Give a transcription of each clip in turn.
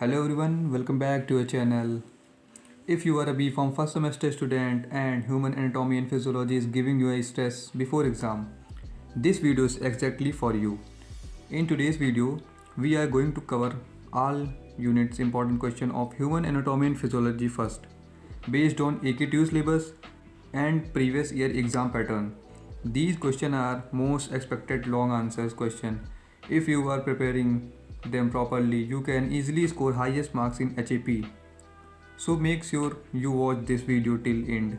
Hello everyone, welcome back to our channel. If you are a B.Pharm first semester student and human anatomy and physiology is giving you a stress before exam, this video is exactly for you. In today's video, we are going to cover all units important question of human anatomy and physiology first, based on AQ2 syllabus and previous year exam pattern. These questions are most expected long answers question. If you are preparing them properly, you can easily score highest marks in HAP. So make sure you watch this video till end.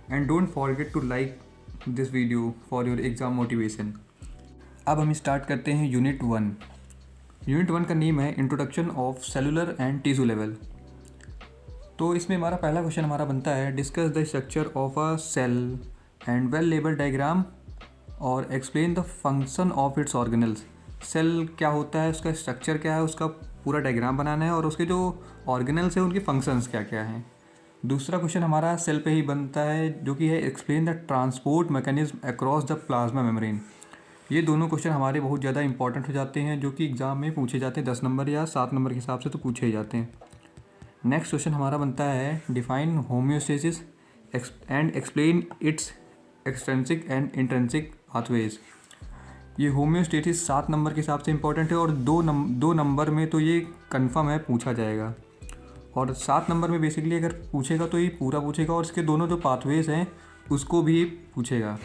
And don't forget to like this video for your exam motivation. अब हम start करते हैं unit 1। Unit 1 का name है introduction of cellular and tissue level. तो इसमें हमारा पहला क्वेश्चन हमारा बनता है discuss the structure of a cell and well label diagram और explain the function of its organelles. Cell क्या होता है, उसका स्ट्रक्चर क्या है, उसका पूरा डायग्राम बनाना है और उसके जो ऑर्गेनल्स हैं उनके फंक्शंस क्या क्या हैं। दूसरा क्वेश्चन हमारा सेल पे ही बनता है जो कि है explain the transport mechanism across the plasma membrane. ये दोनों क्वेश्चन हमारे बहुत ज़्यादा इंपॉर्टेंट हो जाते हैं जो कि एग्ज़ाम में पूछे जाते हैं 10 नंबर या 7 नंबर के हिसाब से तो पूछे ही जाते हैं। नेक्स्ट क्वेश्चन हमारा बनता है define homeostasis and explain it's extrinsic and intrinsic pathways. ये होम्योस्टेसिस 7 नंबर के हिसाब से इंपॉर्टेंट है और दो नंबर में तो ये कंफर्म है पूछा जाएगा, और 7 नंबर में बेसिकली अगर पूछेगा तो ये पूरा पूछेगा और इसके दोनों जो पाथवेज हैं उसको भी पूछेगा।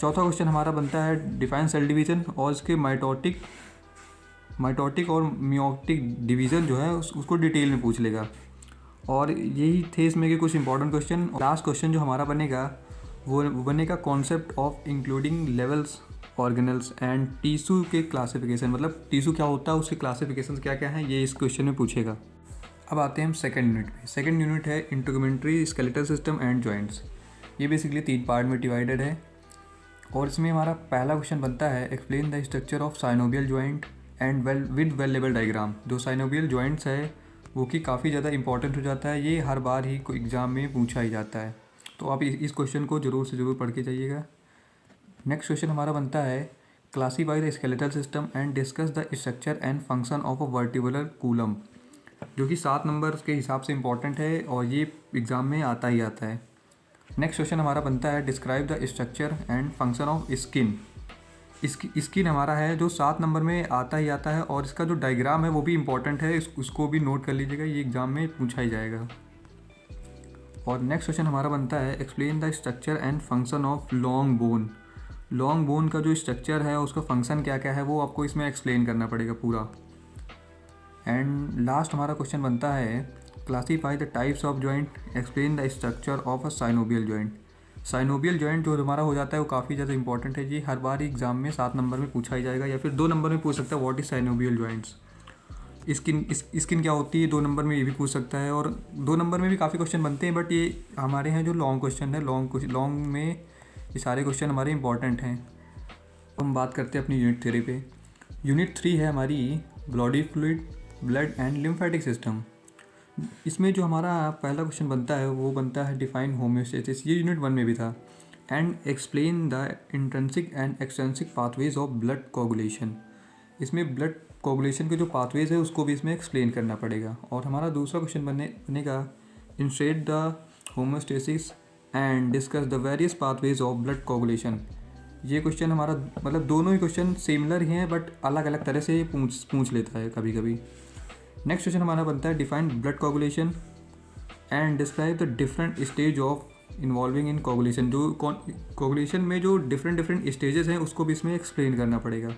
चौथा क्वेश्चन हमारा बनता है डिफाइन सेल डिवीज़न और इसके माइटोटिक और मियोटिक डिवीज़न जो है उसको डिटेल में पूछ लेगा। और यही थे इसमें के कुछ इंपॉर्टेंट क्वेश्चन। लास्ट क्वेश्चन जो हमारा बनेगा वो बनेगा concept of including levels organelles and tissue के क्लासिफिकेशन, मतलब टिश्यू क्या होता है उसके क्लासिफिकेशन क्या क्या हैं ये इस क्वेश्चन में पूछेगा। अब आते हैं हम सेकंड यूनिट पे। सेकंड यूनिट है इंटीग्यूमेंट्री स्केलेटल सिस्टम एंड जॉइंट्स। ये बेसिकली 3 पार्ट में डिवाइडेड है और इसमें हमारा पहला क्वेश्चन बनता है explain the structure of synovial joint and well level diagram. जो साइनोवियल जॉइंट्स है वो कि काफ़ी ज़्यादा इंपॉर्टेंट हो जाता है, ये हर बार ही कोई एग्ज़ाम में पूछा ही जाता है, तो आप इस क्वेश्चन को ज़रूर से ज़रूर पढ़ के जाइएगा। नेक्स्ट क्वेश्चन हमारा बनता है classify the skeletal system and discuss the structure and function of a vertebral coulomb, जो कि 7 नंबर के हिसाब से इंपॉर्टेंट है और ये एग्ज़ाम में आता ही आता है। नेक्स्ट क्वेश्चन हमारा बनता है describe the structure and function of skin. Skin हमारा है जो 7 नंबर में आता ही आता है और इसका जो डायग्राम है वो भी इंपॉर्टेंट है, उसको भी नोट कर लीजिएगा, ये एग्ज़ाम में पूछा ही जाएगा। और नेक्स्ट क्वेश्चन हमारा बनता है explain the structure and function of long bone. Long bone का जो स्ट्रक्चर है उसका फंक्शन क्या क्या है वो आपको इसमें एक्सप्लेन करना पड़ेगा पूरा। एंड लास्ट हमारा क्वेश्चन बनता है classify the types of joint, explain the structure of a synovial joint. Synovial joint जो हमारा हो जाता है वो काफ़ी ज़्यादा इंपॉर्टेंट है, ये हर बार एग्जाम में 7 नंबर में पूछा ही जाएगा या फिर 2 नंबर में पूछ सकता है what is synovial joints. Skin क्या होती है 2 नंबर में ये भी पूछ सकता है और 2 नंबर में भी काफ़ी क्वेश्चन बनते हैं, बट ये हमारे यहाँ जो लॉन्ग क्वेश्चन है लॉन्ग में ये सारे क्वेश्चन हमारे इंपॉर्टेंट हैं। तो हम बात करते हैं अपनी यूनिट 3 पे। यूनिट 3 है हमारी body fluid, blood and lymphatic system. इसमें जो हमारा पहला क्वेश्चन बनता है वो बनता है डिफाइन होम्योस्टेसिस, ये यूनिट 1 में भी था, and explain the intrinsic and extrinsic pathways of blood coagulation. इसमें ब्लड कोगुलेशन के जो पाथवेज है उसको भी इसमें एक्सप्लेन करना पड़ेगा। और हमारा दूसरा क्वेश्चन बनेगा instead the homeostasis and discuss the various pathways of blood coagulation. ये क्वेश्चन हमारा मतलब दोनों ही क्वेश्चन सिमिलर ही हैं बट अलग अलग तरह से पूछ लेता है कभी कभी। नेक्स्ट क्वेश्चन हमारा बनता है define blood coagulation and describe the different stage of involving in coagulation. जो कोगुलेशन में जो डिफरेंट स्टेजेस हैं उसको भी इसमें एक्सप्लेन करना पड़ेगा।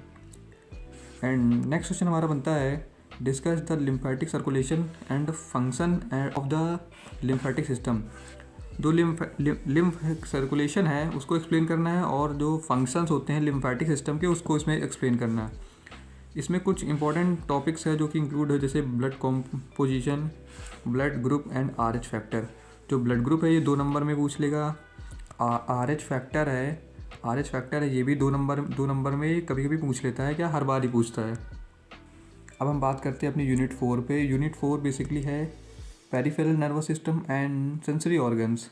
एंड नेक्स्ट क्वेश्चन हमारा बनता है discuss the lymphatic circulation and function of the lymphatic system. जो लिम्फ सर्कुलेशन है उसको एक्सप्लेन करना है और जो फंक्शंस होते हैं लिम्फेटिक सिस्टम के उसको इसमें एक्सप्लेन करना है। इसमें कुछ इंपॉर्टेंट टॉपिक्स है जो कि इंक्लूड है, जैसे blood composition, blood group and RH factor. जो ब्लड ग्रुप है ये 2 नंबर में पूछ लेगा। RH फैक्टर है ये भी 2 नंबर में कभी कभी पूछ लेता है, क्या हर बार ही पूछता है। अब हम बात करते हैं अपनी यूनिट 4 पे। यूनिट 4 बेसिकली है peripheral nervous system and sensory organs.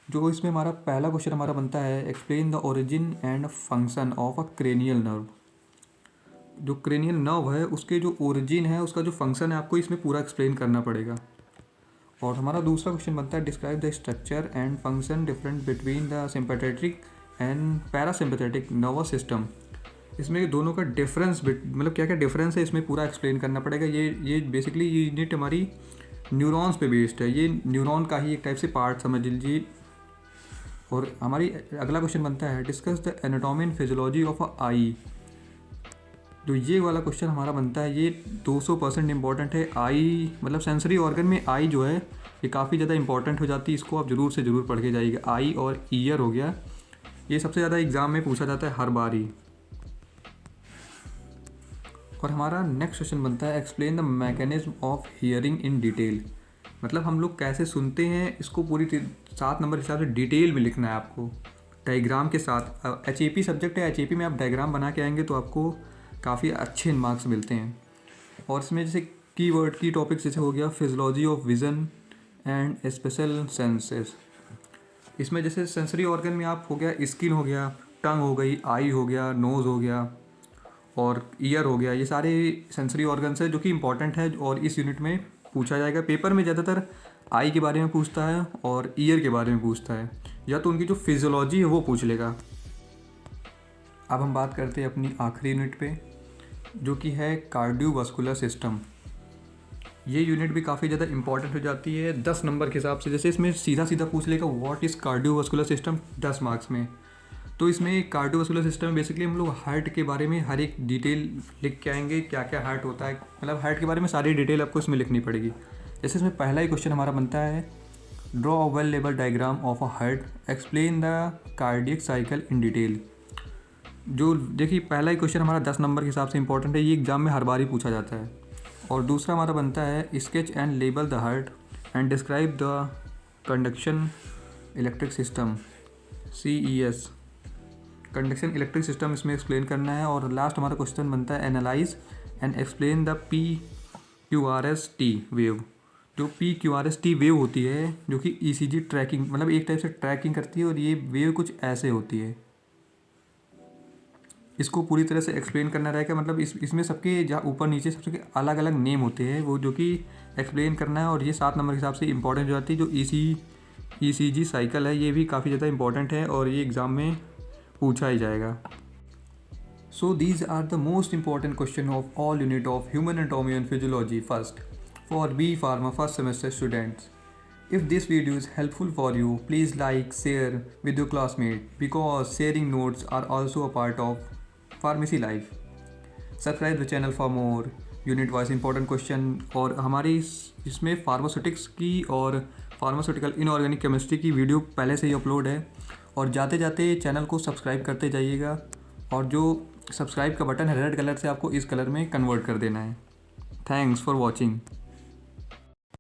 जो इसमें हमारा पहला क्वेश्चन हमारा बनता है explain the origin and function of a cranial nerve. जो क्रेनियल नर्व है उसके जो ओरिजिन है, उसका जो फंक्शन है, आपको इसमें पूरा एक्सप्लेन करना पड़ेगा। और हमारा दूसरा क्वेश्चन बनता है describe the structure and function different between the sympathetic and parasympathetic nervous system. इसमें दोनों का डिफरेंस मतलब क्या क्या डिफरेंस है, इसमें पूरा एक्सप्लेन करना पड़ेगा। ये बेसिकली ये यूनिट हमारी न्यूरॉन्स पे बेस्ड है, ये न्यूरॉन का ही एक टाइप से पार्ट समझ लीजिए। और हमारी अगला क्वेश्चन बनता है discuss the anatomy and physiology of a eye. जो ये वाला क्वेश्चन हमारा बनता है ये 200% इम्पॉर्टेंट है। आई मतलब सेंसरी ऑर्गन में आई जो है ये काफ़ी ज़्यादा इंपॉर्टेंट हो जाती है, इसको आप ज़रूर से ज़रूर पढ़ के जाइएगा। आई और ईयर हो गया, ये सबसे ज़्यादा एग्ज़ाम में पूछा जाता है हर बार ही। और हमारा नेक्स्ट क्वेश्चन बनता है explain the mechanism of hearing in detail. मतलब हम लोग कैसे सुनते हैं, इसको पूरी 7 नंबर के हिसाब से डिटेल में लिखना है आपको, डायग्राम के साथ। HAP सब्जेक्ट है, HAP में आप डायग्राम बना के आएंगे तो आपको काफ़ी अच्छे मार्क्स मिलते हैं। और इसमें जैसे कीवर्ड की टॉपिक्स जैसे हो गया physiology of vision and special senses. इसमें जैसे सेंसरी ऑर्गन में आप हो गया स्किन हो गया, टंग हो गई, आई हो गया, नोज़ हो गया और ईयर हो गया, ये सारे सेंसरी ऑर्गन्स है जो कि इंपॉर्टेंट है और इस यूनिट में पूछा जाएगा। पेपर में ज़्यादातर आई के बारे में पूछता है और ईयर के बारे में पूछता है, या तो उनकी जो फिजियोलॉजी है वो पूछ लेगा। अब हम बात करते हैं अपनी आखिरी यूनिट पे जो कि है कार्डियोवास्कुलर सिस्टम। ये यूनिट भी काफ़ी ज़्यादा इंपॉर्टेंट हो जाती है 10 नंबर के हिसाब से। जैसे इसमें सीधा सीधा पूछ लेगा what is cardiovascular system 10 marks में। तो इसमें कार्डियोवास्कुलर सिस्टम में बेसिकली हम लोग हार्ट के बारे में हर एक डिटेल लिख के आएंगे, क्या क्या हार्ट होता है, मतलब हार्ट के बारे में सारी डिटेल आपको इसमें लिखनी पड़ेगी। जैसे इसमें पहला ही क्वेश्चन हमारा बनता है draw a well label diagram of a heart, explain the cardiac cycle in detail. जो देखिए पहला ही क्वेश्चन हमारा 10 नंबर के हिसाब से इंपॉर्टेंट है, ये एग्जाम में हर बार ही पूछा जाता है। और दूसरा हमारा बनता है sketch and label the heart and describe the conduction electric system CES, conduction electric system इसमें एक्सप्लेन करना है। और लास्ट हमारा क्वेश्चन बनता है analyse and explain the PQRST wave. जो PQRST वेव होती है जो कि ECG ट्रैकिंग मतलब एक टाइप से ट्रैकिंग करती है, और ये वेव कुछ ऐसे होती है, इसको पूरी तरह से एक्सप्लेन करना रहेगा। मतलब इसमें सबके जहाँ ऊपर नीचे सबसे अलग अलग नेम होते हैं वो जो कि एक्सप्लेन करना है। और ये 7 नंबर के हिसाब से इंपॉर्टेंट हो जाती है। जो ECG साइकिल है ये भी काफ़ी ज़्यादा इंपॉर्टेंट है और ये एग्ज़ाम में पूछा ही जाएगा। So these are the most important question of all unit of human anatomy and physiology first for B Pharma first semester students. If this video is helpful for you, please like, share with your classmate because sharing notes are also a part of pharmacy life. Subscribe the channel for more unit wise important question। और हमारी इसमें pharmaceutics की और pharmaceutical inorganic chemistry की video पहले से ही upload है, और जाते जाते चैनल को सब्सक्राइब करते जाइएगा। और जो सब्सक्राइब का बटन है रेड कलर से आपको इस कलर में कन्वर्ट कर देना है। Thanks for watching.